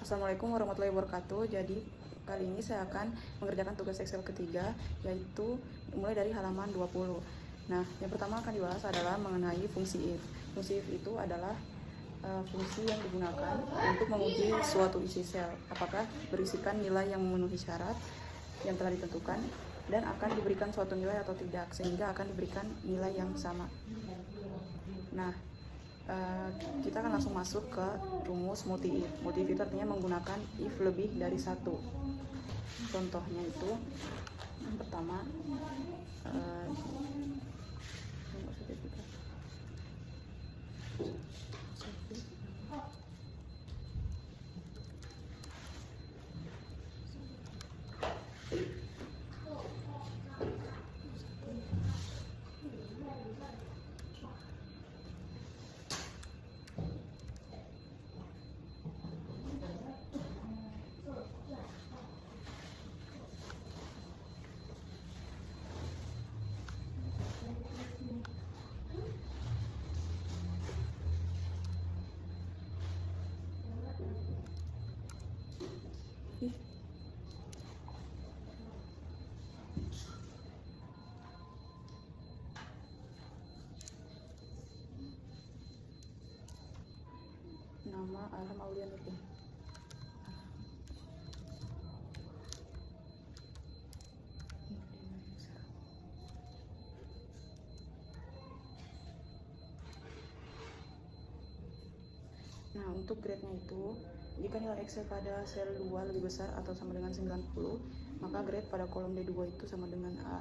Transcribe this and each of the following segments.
Assalamualaikum warahmatullahi wabarakatuh. Jadi kali ini saya akan mengerjakan tugas Excel ketiga, yaitu mulai dari halaman 20. Nah, yang pertama akan dibahas adalah mengenai fungsi if. Fungsi if itu adalah fungsi yang digunakan untuk menguji suatu isi sel, apakah berisikan nilai yang memenuhi syarat yang telah ditentukan dan akan diberikan suatu nilai atau tidak, sehingga akan diberikan nilai yang sama. Nah, kita akan langsung masuk ke rumus multi if. Multi if itu artinya menggunakan if lebih dari satu. Contohnya itu yang pertama, nama Arham Aulia Nurdin. Nah, untuk grade-nya itu, jika nilai Excel pada sel 2 lebih besar atau sama dengan 90, maka grade pada kolom D2 itu sama dengan A.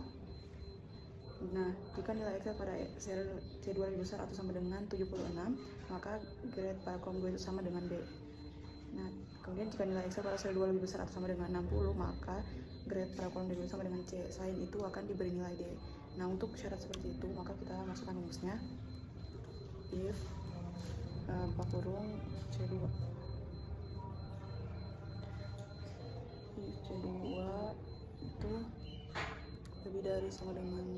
Nah, jika nilai Excel pada sel C2 lebih besar atau sama dengan 76, maka grade pada kolom 2 itu sama dengan D. Nah, kemudian jika nilai Excel pada sel 2 lebih besar atau sama dengan 60, maka grade pada kolom D2 sama dengan C. Selain itu akan diberi nilai D. Nah, untuk syarat seperti itu, maka kita masukkan rumusnya. If C2 itu lebih dari sama dengan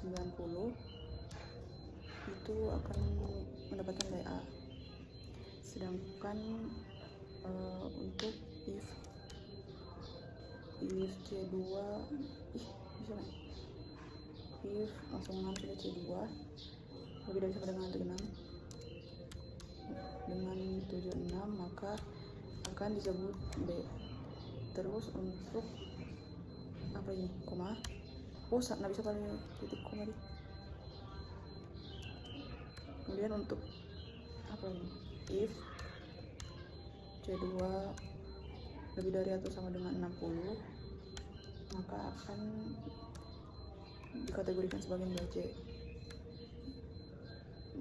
90, itu akan mendapatkan nilai A. Sedangkan untuk if C2 bisa kan? If langsung mengambil C2 lebih dari sama dengan 76, maka akan disebut B. Terus untuk apa ini, koma, nggak bisa pakai titik koma di. Kemudian untuk apa ini, if C2 lebih dari atau sama dengan 60, maka akan dikategorikan sebagai nilai C.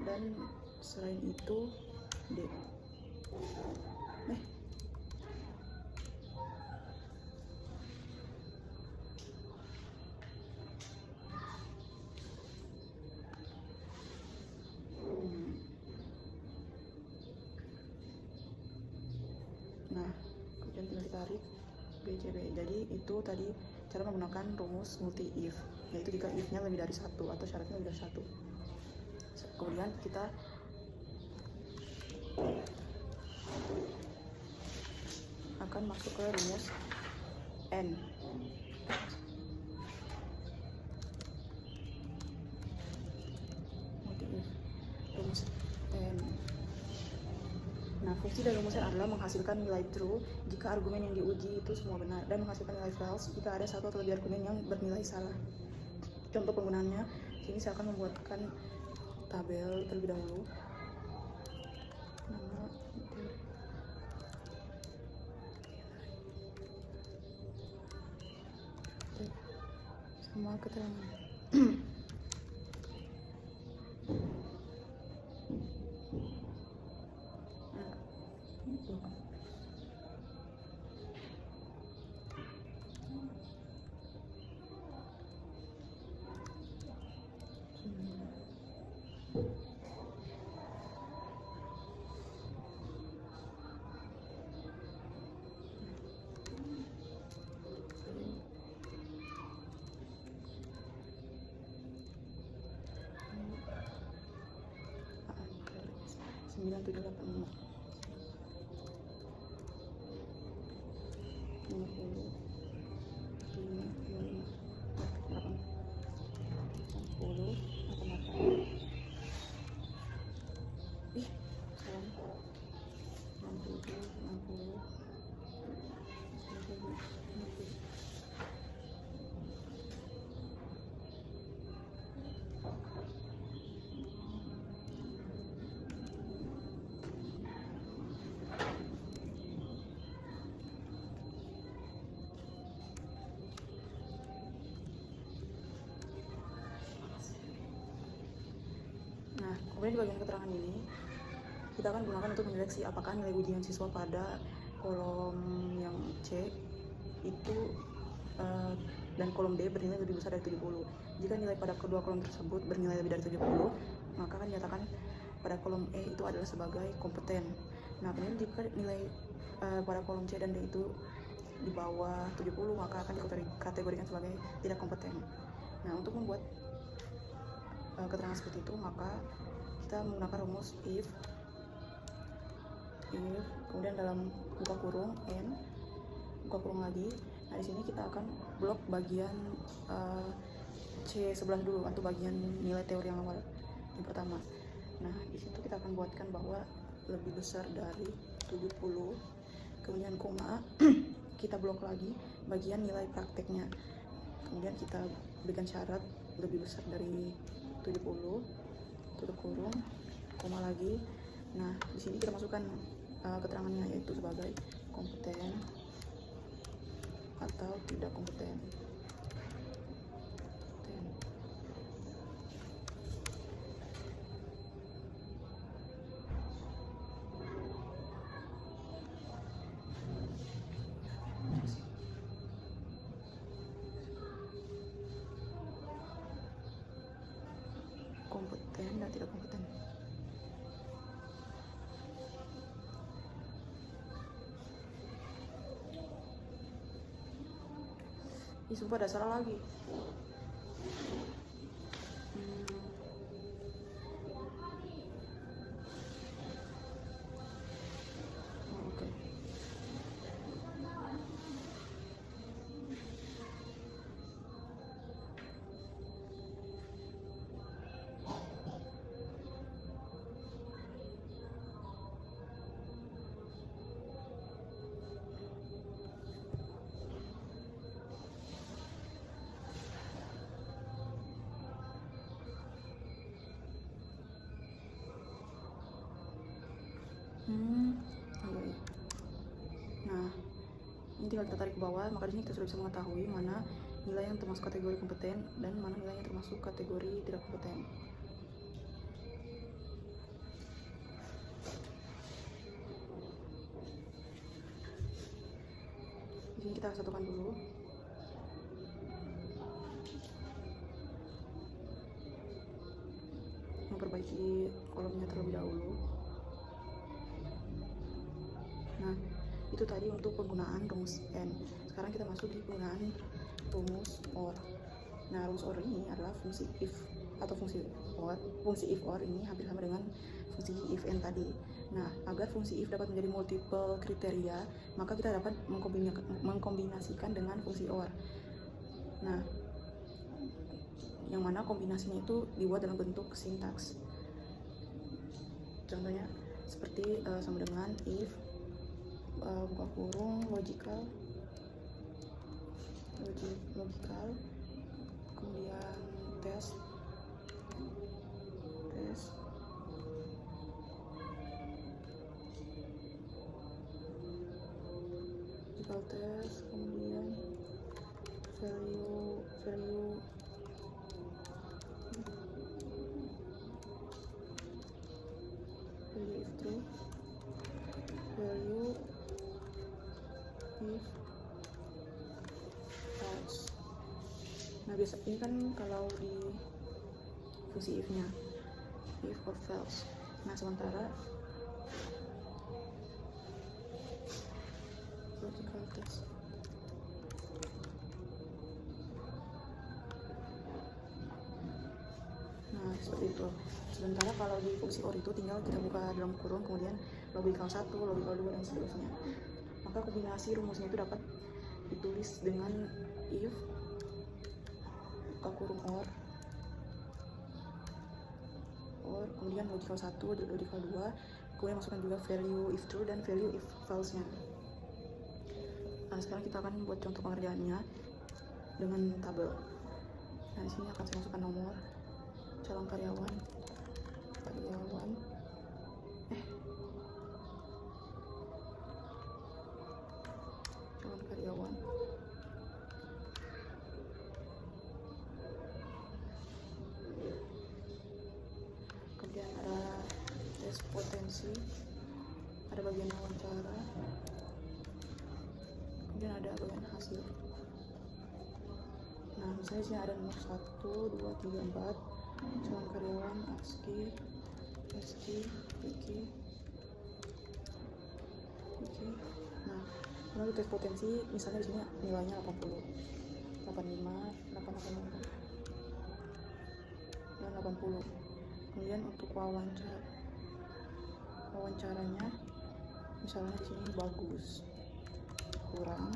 Dan selain itu D. Nah, kemudian tinggal ditarik BCB. Jadi itu tadi cara menggunakan rumus multi if, yaitu jika if-nya lebih dari satu atau syaratnya lebih dari satu. Kemudian kita akan masuk ke rumus N. Rumus N. Nah, fungsi dari rumus N adalah menghasilkan nilai true jika argumen yang diuji itu semua benar, dan menghasilkan nilai false jika ada satu atau lebih argumen yang bernilai salah. Contoh penggunaannya, sini saya akan membuatkan tabel terlebih dahulu. Sama keterangan. Kemudian di bagian keterangan ini kita akan gunakan untuk menyeleksi apakah nilai ujian siswa pada kolom yang C itu dan kolom D bernilai lebih besar dari 70. Jika nilai pada kedua kolom tersebut bernilai lebih dari 70, maka akan dinyatakan pada kolom E itu adalah sebagai kompeten. Nah, kemudian jika nilai pada kolom C dan D itu di bawah 70, maka akan dikategorikan sebagai tidak kompeten. Nah, untuk membuat keterangan seperti itu, maka kita menggunakan rumus if kemudian dalam buka kurung n, buka kurung lagi. Nah, di sini kita akan blok bagian C11 dulu, atau bagian nilai teori yang awal, yang pertama. Nah, di situ kita akan buatkan bahwa lebih besar dari 70, kemudian koma, kita blok lagi bagian nilai prakteknya. Kemudian kita berikan syarat lebih besar dari 70, tutup kurung, koma lagi. Nah, di sini kita masukkan keterangannya, yaitu sebagai kompeten atau tidak kompeten. Kompeten dan tidak kompeten. Ih, sumpah ada salah lagi. Oke. Oke. Nah, ini tinggal kita tarik ke bawah, maka di sini kita sudah bisa mengetahui mana nilai yang termasuk kategori kompeten dan mana nilai yang termasuk kategori tidak kompeten. Di sini kita satukan dulu. Memperbaiki kolomnya terlebih dahulu. Nah, itu tadi untuk penggunaan rumus N. Sekarang kita masuk di penggunaan rumus OR. Nah, rumus OR ini adalah fungsi if atau fungsi OR. Fungsi if OR ini hampir sama dengan fungsi if N tadi. Nah, agar fungsi if dapat menjadi multiple kriteria, maka kita dapat mengkombinasikan dengan fungsi OR. Nah, yang mana kombinasinya itu dibuat dalam bentuk sintaks. Contohnya seperti sama dengan if buka kurung logical, kemudian tes logical test, kemudian value if true, value if false. Nah, biasa ini kan kalau di fungsi if-nya if or false. Nah, sementara logical test seperti itu. Sementara kalau di fungsi OR itu tinggal kita buka dalam kurung, kemudian logical 1, logical 2, dan seterusnya. Maka kombinasi rumusnya itu dapat ditulis dengan if buka kurung OR, kemudian logical 1, logical 2, kemudian masukkan juga value if true dan value if false nya. Nah, sekarang kita akan buat contoh pengerjaannya dengan tabel. Nah, di sini akan saya masukkan nomor calon karyawan kemudian ada potensi, ada bagian wawancara, kemudian ada bagian hasil. Nah, misalnya sini ada nomor 1, 2, 3, 4, calon karyawan, ASKI, Wiki. Nah, lalu tes potensi misalnya di sini nilainya 80, 85, 88, dan 80. Kemudian untuk wawancaranya misalnya di sini bagus, kurang,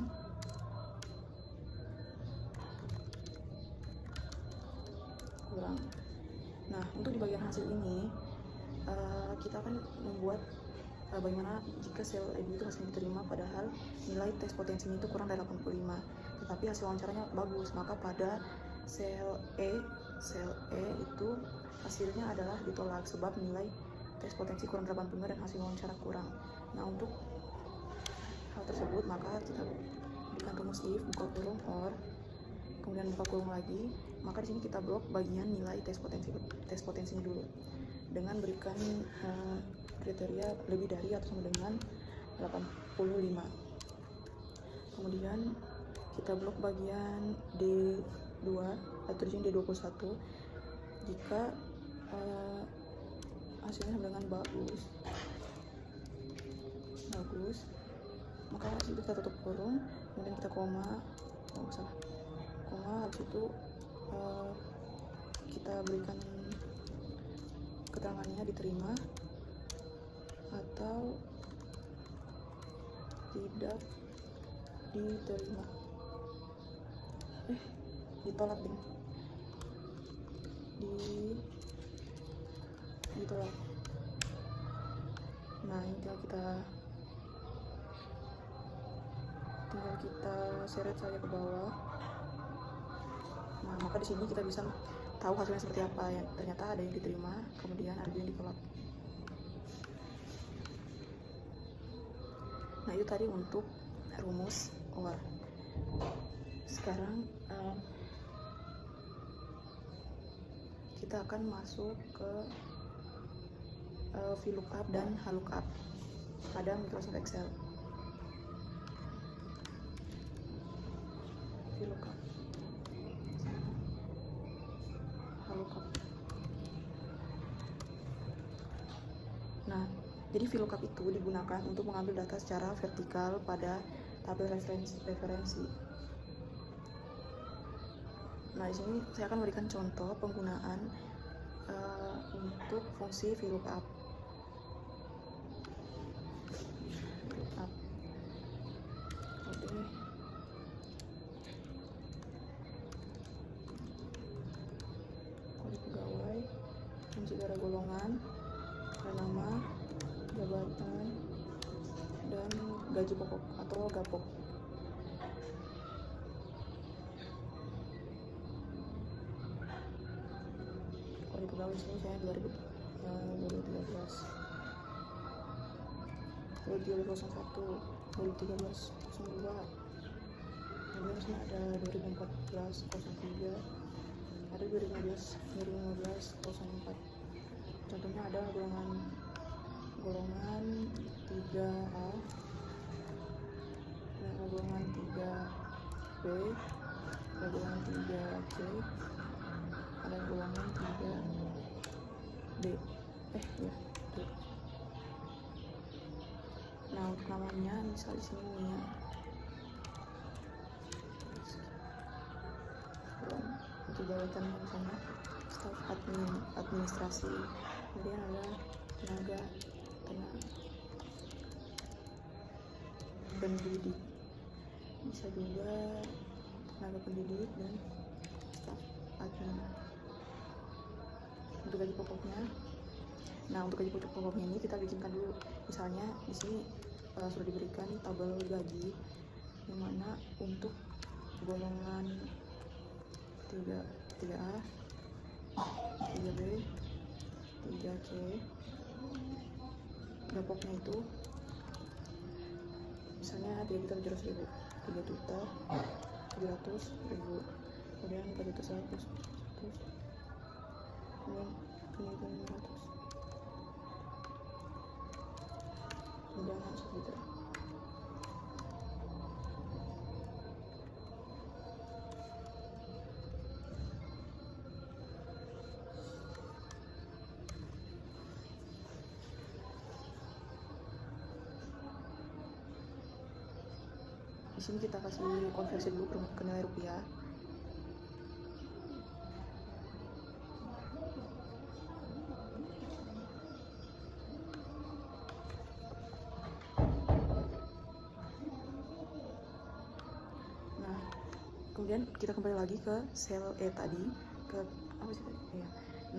Nah, untuk di bagian hasil ini kita akan membuat bagaimana jika sel AB itu hasilnya diterima padahal nilai tes potensinya itu kurang dari 85, tetapi hasil wawancaranya bagus, maka pada sel E itu hasilnya adalah ditolak sebab nilai tes potensi kurang 85 dan hasil wawancara kurang. Nah, untuk hal tersebut maka kita berikan rumus if, buka kurung, or, kemudian buka kurung lagi, maka di sini kita blok bagian nilai tes potensinya dulu dengan berikan kriteria lebih dari atau sama dengan 85. Kemudian kita blok bagian D2 atau di sini D21 jika hasilnya sama dengan bagus, maka habis itu kita tutup kurung, kemudian kita koma, habis itu kita berikan keterangannya diterima atau tidak diterima, ditolak deh, ditolak. Nah, ini tinggal kita seret saja ke bawah. Nah, maka di sini kita bisa tahu hasilnya seperti apa ya. Ternyata ada yang diterima, kemudian ada yang ditolak. Nah, itu tadi untuk rumus OR. Sekarang kita akan masuk ke VLOOKUP dan HLOOKUP pada Microsoft Excel. VLOOKUP, HLOOKUP. Nah, jadi VLOOKUP itu digunakan untuk mengambil data secara vertikal pada tabel referensi. Nah, di sini saya akan memberikan contoh penggunaan untuk fungsi VLOOKUP. Kode pegawai, fungsi darah golongan, nama, jabatan, dan gaji pokok atau gapok. Kode pegawai sini saya 2013, 2001, 2013 02. Kemudian sini ada 2014 03, ada 2015 04. Contohnya ada golongan 3A, dan golongan 3B, ada golongan 3C, ada golongan 3D. D. Nah, untuk namanya misal di sini Mia. Untuk jabatan misalnya staf administrasi, kemudian ada tenaga pendidik, bisa juga tenaga pendidik dan staf admin. Untuk gaji pokoknya, nah untuk gaji pokoknya ini kita bikinkan dulu. Misalnya di sini sudah diberikan tabel gaji, dimana untuk golongan 3A, 3B, 3C, gapoknya itu misalnya 3.700.000, 3.700.000, kemudian 4.100.000, kemudian 500. kemudian harus gitu. Di sini kita kasih konversi dulu ke nilai rupiah. Nah, kemudian kita kembali lagi ke sel E tadi, ke apa sih tadi? Ya.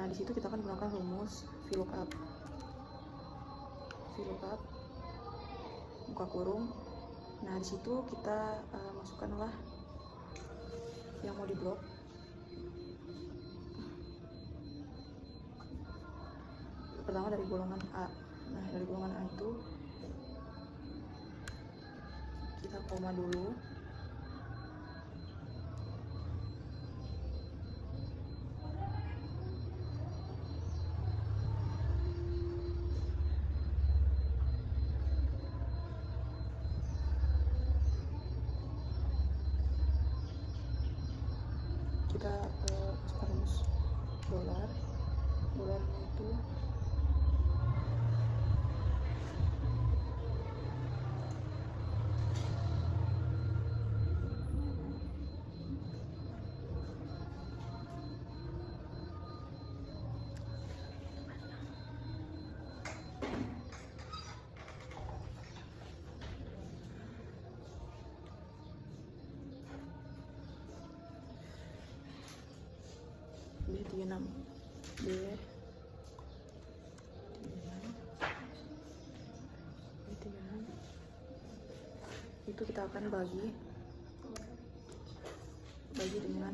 Nah, di situ kita akan menggunakan rumus VLOOKUP. VLOOKUP buka kurung. Nah, di situ kita masukkanlah yang mau diblok. Pertama dari golongan A. Nah, dari golongan A itu kita koma dulu. Kita masukkan rumus dolar itu B36 B36 itu kita akan bagi dengan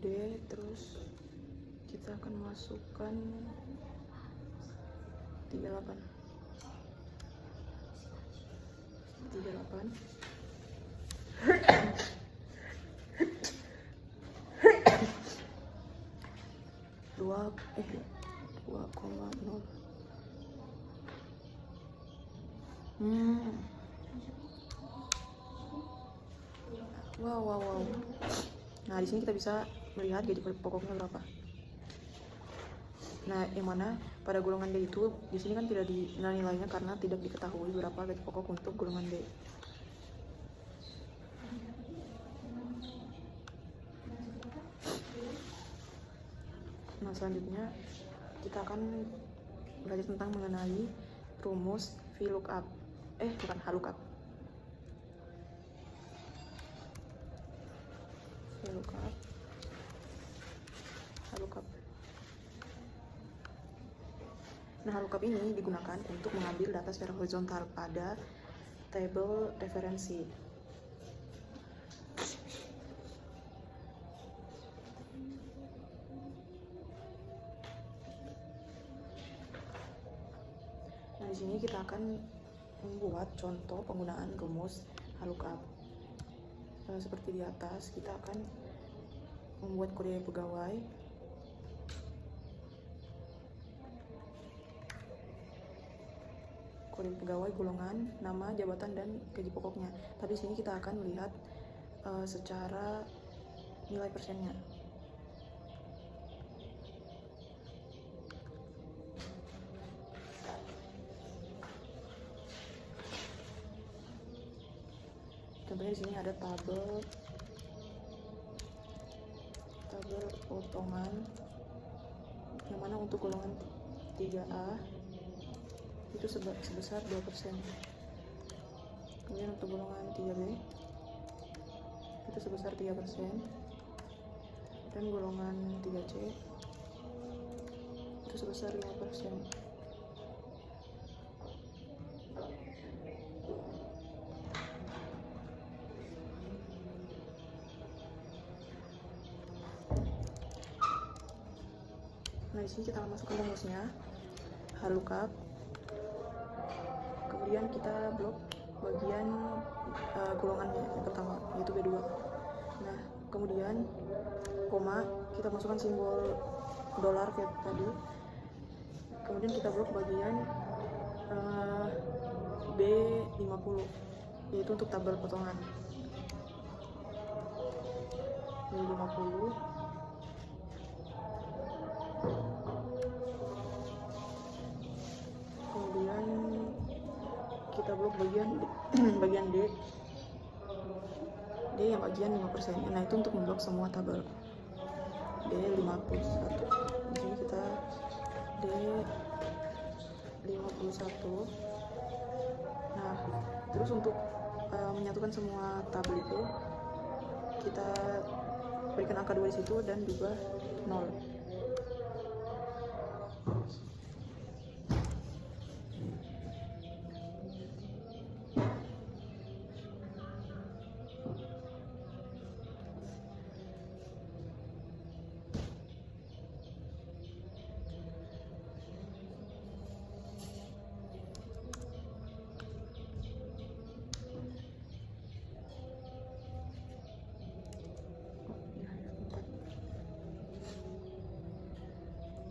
D, terus kita akan masukkan 38 2,0 wow. Nah, di sini kita bisa melihat gaji pokoknya berapa. Nah, yang mana pada golongan D itu di sini kan tidak nilainya karena tidak diketahui berapa gaji pokok untuk golongan D. Nah, selanjutnya kita akan belajar tentang mengenai rumus VLOOKUP. Bukan HLOOKUP. HLOOKUP. Nah, HLOOKUP ini digunakan untuk mengambil data secara horizontal pada tabel referensi. Nah, di sini kita akan membuat contoh penggunaan rumus HLOOKUP. Seperti di atas, kita akan membuat kode pegawai. Kode pegawai, golongan, nama, jabatan, dan gaji pokoknya. Tapi di sini kita akan melihat secara nilai persennya. Contohnya di sini ada tabel potongan, yang mana untuk golongan 3A itu sebesar 2%. Kemudian untuk golongan 3B itu sebesar 3%, dan golongan 3C itu sebesar 5%. Nah, di sini kita masukkan rumusnya, lookup. Kemudian kita blok bagian golongannya yang pertama, yaitu B2. Nah, kemudian koma, kita masukkan simbol dolar kayak tadi. Kemudian kita blok bagian B50, yaitu untuk tabel potongan. B50. Kemudian kita blok bagian bagian D yang bagian 5%. Nah, itu untuk memblok semua tabel. D51. Di sini kita D51. Nah, terus untuk menyatukan semua tabel itu kita berikan angka 2 di situ dan juga 0.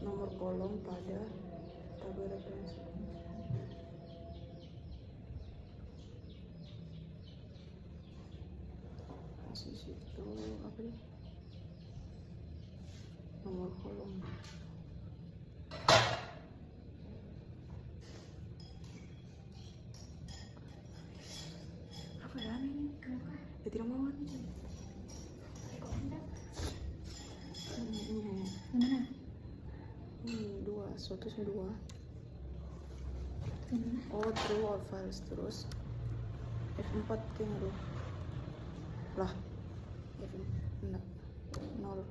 Nomor kolom pada tabel referensi. Di situ apa nih? Nomor kolom. Apa ya ini? Ya tidak mau kan? Gimana? Dua, statusnya 2. Oh, true or false. Terus F4 kayaknya dulu. Lah, enggak, 0.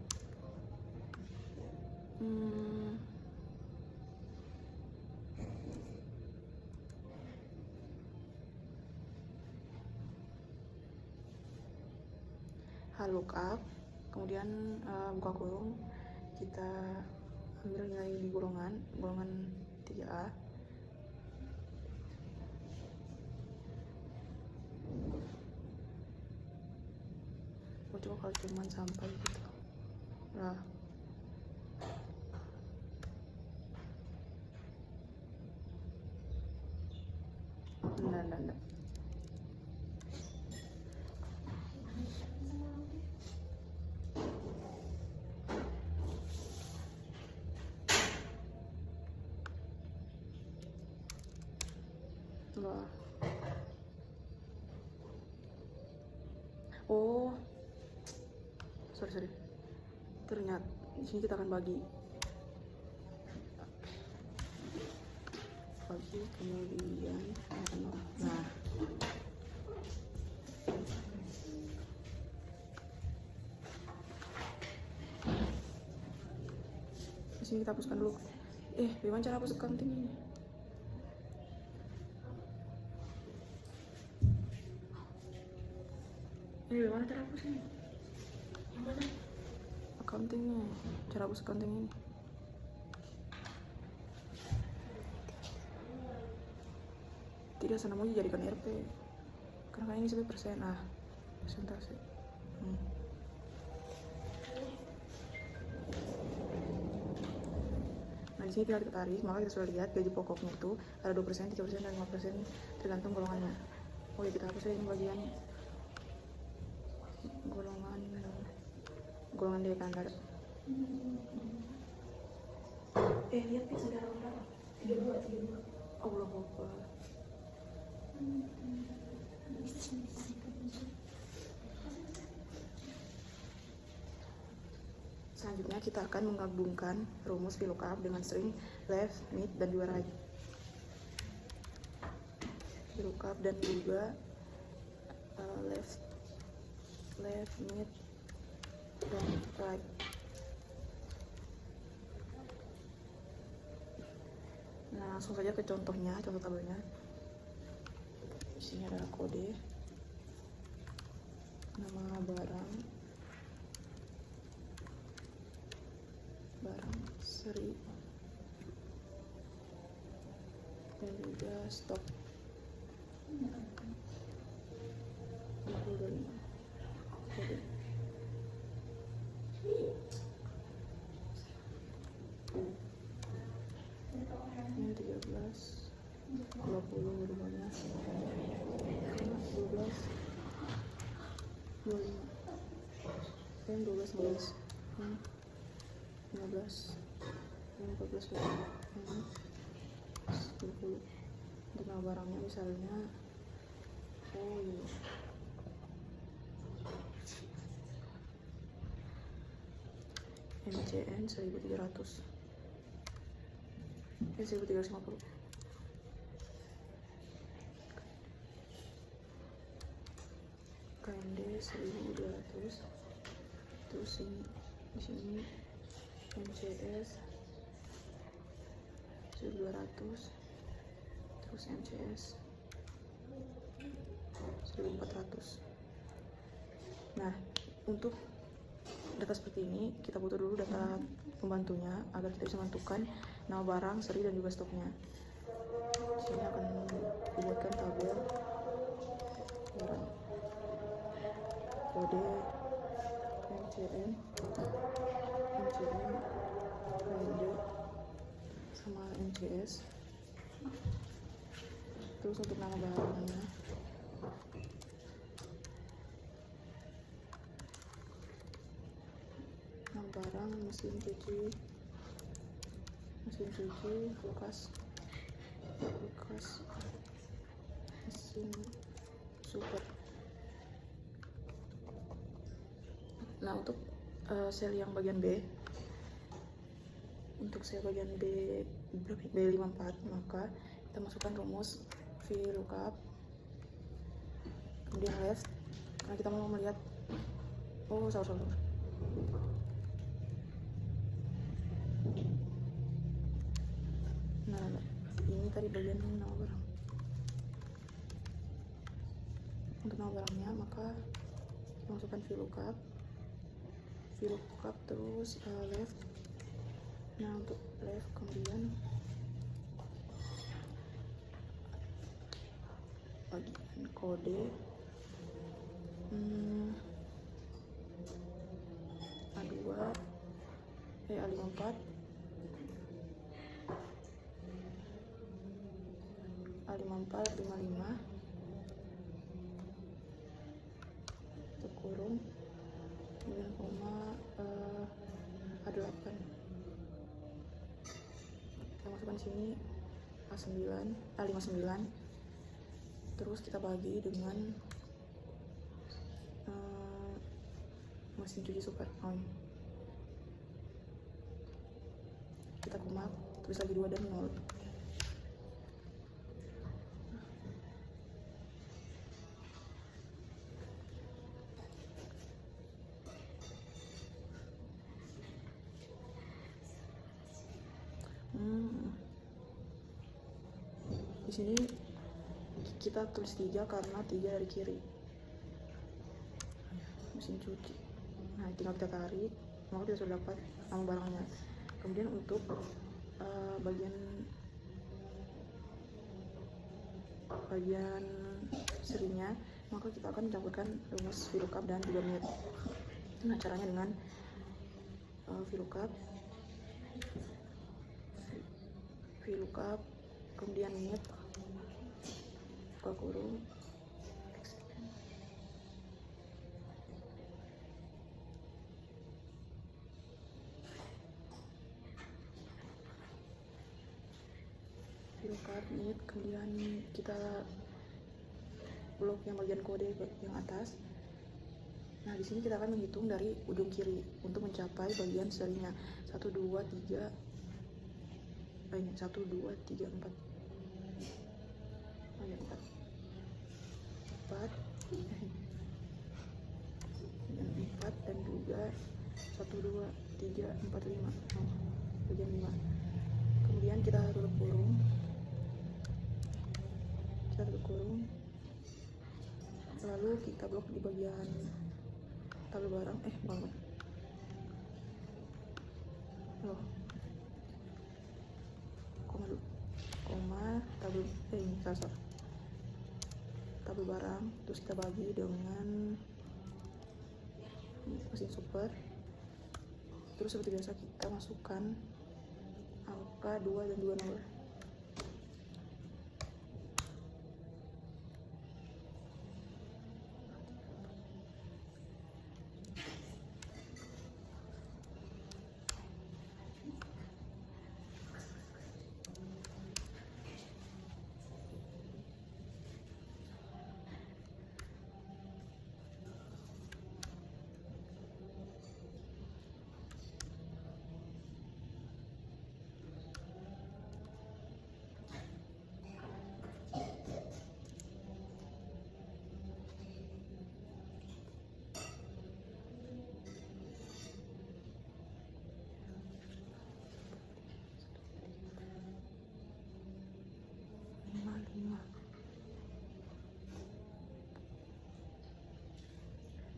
Lookup, kemudian buka kurung, kita ambil nilai di golongan 3A. Coba kalau cuman sampai gitu. Nah, enggak. Enggak. Oh, sorry. Ternyata di sini kita akan bagi kemudian nah, di sini kita hapuskan dulu. Bagaimana cara hapus accounting ini? Bagaimana cara hapusnya? Accountingnya, cara hapus accounting ini. Tidak senang mau dijadikan RP karena ini 1% persentase. Nah, di sini tinggal kita tarik, maka kita sudah lihat gaji pokoknya itu ada 2%, 3%, dan 5% tergantung golongannya. Oh ya, kita hapus aja ini bagian golongan dia kan ada. Lihat nih saudara berapa? 32. Oh, belum apa. Selanjutnya kita akan menggabungkan rumus VLOOKUP dengan string left, mid, dan juga right. VLOOKUP dan juga left, mid, dan right. Nah, langsung saja ke contohnya, contoh tabelnya. Di sini ada kode, nama barang seri dan juga stop 50-25. Oke. Ini 13 20 berubahnya 12 25 dan 12 15 14 20 untuk nama barangnya misalnya MCN 1300 1350. KMD 1200. Terus ini di sini MCS 1200. Terus MCS 1400. Nah, untuk data seperti ini kita butuh dulu data pembantunya agar kita bisa menentukan nama barang, seri, dan juga stoknya. Di sini akan dibuatkan tabel barang, kode MCN, KMD, sama MCS. Terus untuk nama barangnya barang mesin cuci, kulkas, mesin super. Nah, untuk sel yang bagian B, untuk sel bagian B54, maka kita masukkan rumus VLOOKUP, kemudian left, karena kita mau melihat salah. Nah, ini tadi bagian nama barang. Untuk nama barangnya maka kita masukkan VLOOKUP terus left. Nah, untuk left kemudian bagian kode A2 A54 A5455 kurung 9,A8. Kita masukkan sini A59, terus kita bagi dengan mesin cuci super. Kita kumak, tulis lagi 2 dan 0. Di sini kita tulis 3 karena 3 dari kiri. Mesin cuci. Nah, tinggal kita tarik, maka kita sudah dapat nama barangnya. Kemudian untuk bagian serinya, maka kita akan mencampurkan rumus VLOOKUP dan juga NET. Nah, caranya dengan VLOOKUP, kemudian NET, buka kurung, VLOOKUP, NET, kemudian kita blok yang bagian kode yang atas. Nah, di sini kita akan menghitung dari ujung kiri untuk mencapai bagian serinya 1 2 3 4 dan juga 1 2 3 4 5 bagian 5. Kemudian kita tutup kurung, lalu kita blok di bagian tabel barang koma dulu, koma tabel ini kasar tabel barang, terus kita bagi dengan mesin super. Terus seperti biasa kita masukkan angka 2 dan 2 nomor.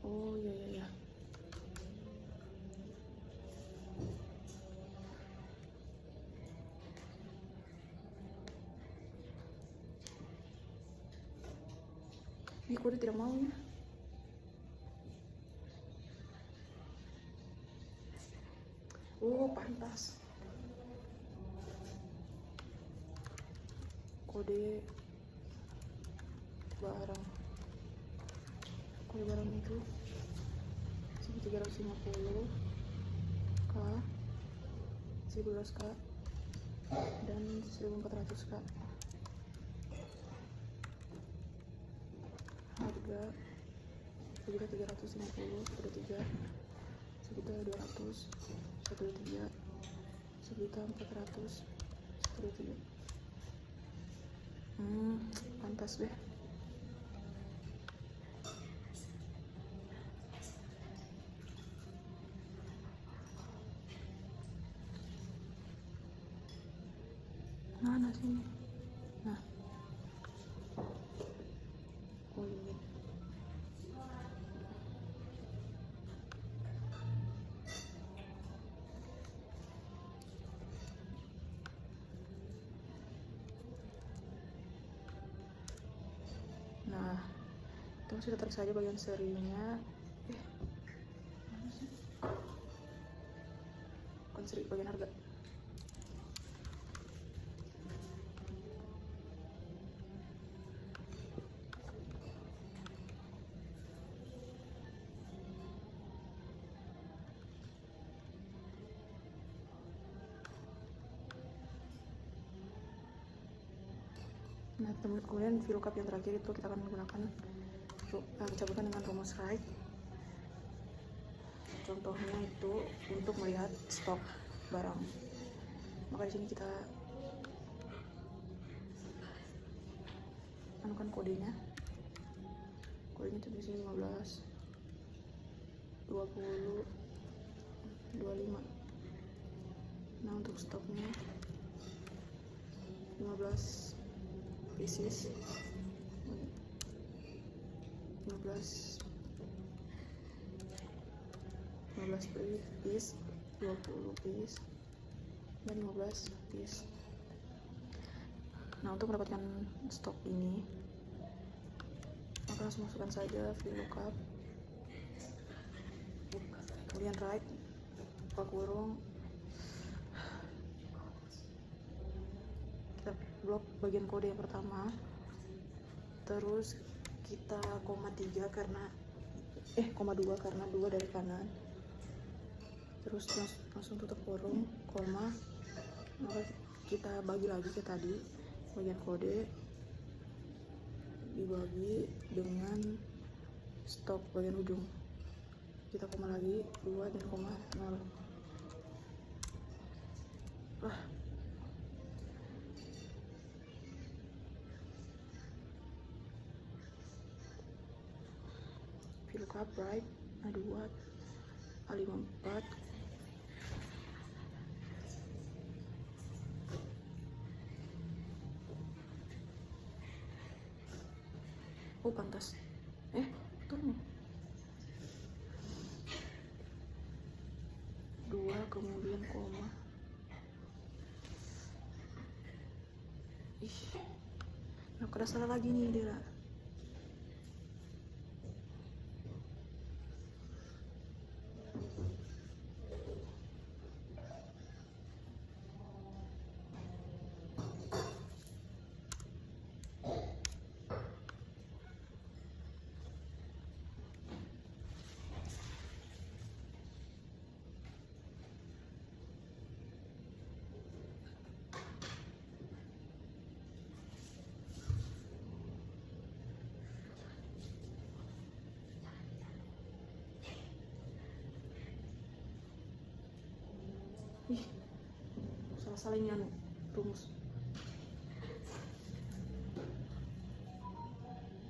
Oh iya iya iya. Ini kode tidak mau ya. Oh pantas. Kode barang. Kode barang itu 1350 K, 1100 K, dan 1400 K. Harga 1.350, 1.3, 1.200, 1.3, 1.400, 1.3. Pantas deh. Mana sini? Nah. Oh ini. Nah, itu sudah tarik saja bagian serinya. Mana sih? Bukan seri, bagian harga. Nah, kemudian VLOOKUP yang terakhir itu kita akan menggunakan cabutkan dengan rumus right. Contohnya itu untuk melihat stok barang. Maka di sini kita anukan kodenya. Kodenya itu di sini 15, 20, 25. Nah, untuk stoknya 15 pieces, 15 piece, 20 piece, dan 15 piece. Nah, untuk mendapatkan stok ini, maka langsung masukkan saja VLOOKUP, kemudian right, buka kurung, kita blok bagian kode yang pertama, terus kita koma 3 karena koma 2 karena 2 dari kanan, terus langsung tutup kurung, koma, maka kita bagi lagi ke tadi bagian kode dibagi dengan stok bagian ujung, kita koma lagi 2 dan koma 0. VLOOKUP right A2 A54 oh pantas turun 2 kemudian koma Ih, aku ada salah lagi nih Dera. Ih, salah-salah ini anu rumus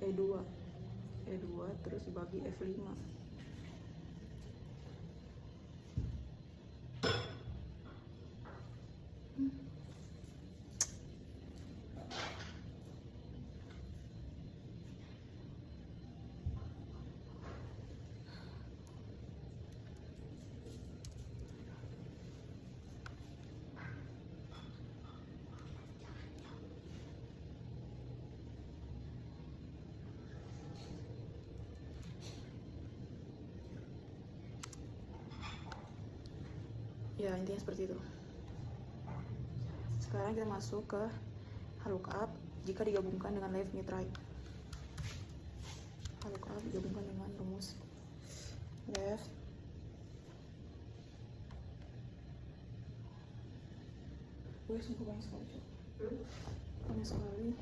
E2 terus dibagi F5. Ya intinya seperti itu. Sekarang kita masuk ke lookup jika digabungkan dengan left mid right. Lookup digabungkan dengan rumus left sungguh banyak sekali. Banyak sekali.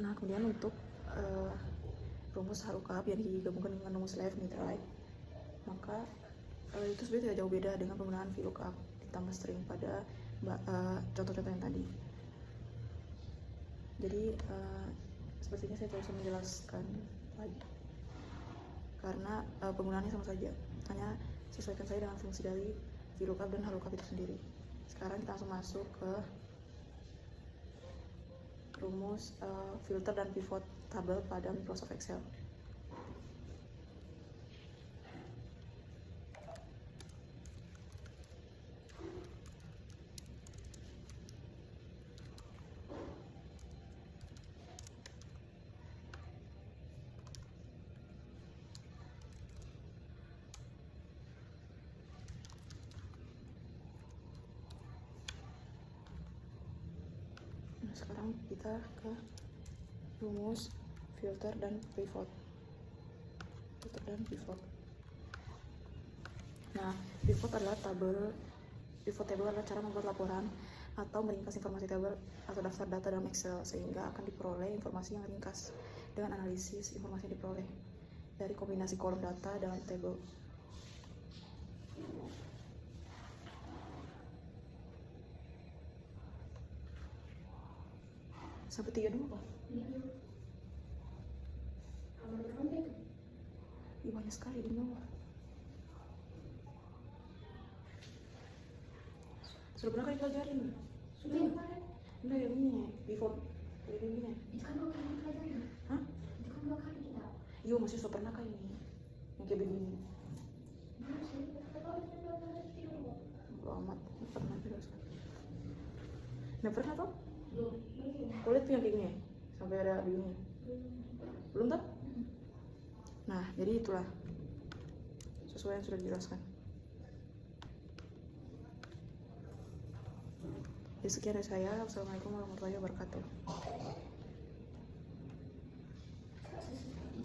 Nah, kemudian untuk rumus lookup yang digabungkan dengan rumus left mid right, maka itu sebenarnya tidak jauh beda dengan penggunaan VLOOKUP ditambah string pada contoh-contoh yang tadi. Jadi sepertinya saya tidak bisa menjelaskan lagi karena penggunaannya sama saja, hanya sesuaikan saja dengan fungsi dari VLOOKUP dan lookup itu sendiri. Sekarang kita langsung masuk ke rumus filter dan pivot tabel pada Microsoft Excel. Sekarang kita ke rumus filter dan pivot. Nah, pivot adalah pivot table adalah cara membuat laporan atau meringkas informasi tabel atau daftar data dalam Excel sehingga akan diperoleh informasi yang ringkas dengan analisis informasi yang diperoleh dari kombinasi kolom data dalam tabel. Sampai 3 dulu, Pak? Iya, banyak sekali di bawah. Sudah pernah kali pelajarin? Sudah kemarin. Enggak, yang ini pivot. Yang ini. Itu kan 2 kali pelajarin. Hah? Itu kan 2 kali kita. Iya, masih sudah pernah kali ini. Yang kayak begini. Bodo amat, nggak pernah jelaskan. Nggak pernah toh? Belum. Kulit tuh yang kayak gini ya? Sampai ada begini. Belum toh? Nah, jadi itulah sesuai yang sudah dijelaskan. Jadi sekian dari saya. Wassalamualaikum warahmatullahi wabarakatuh.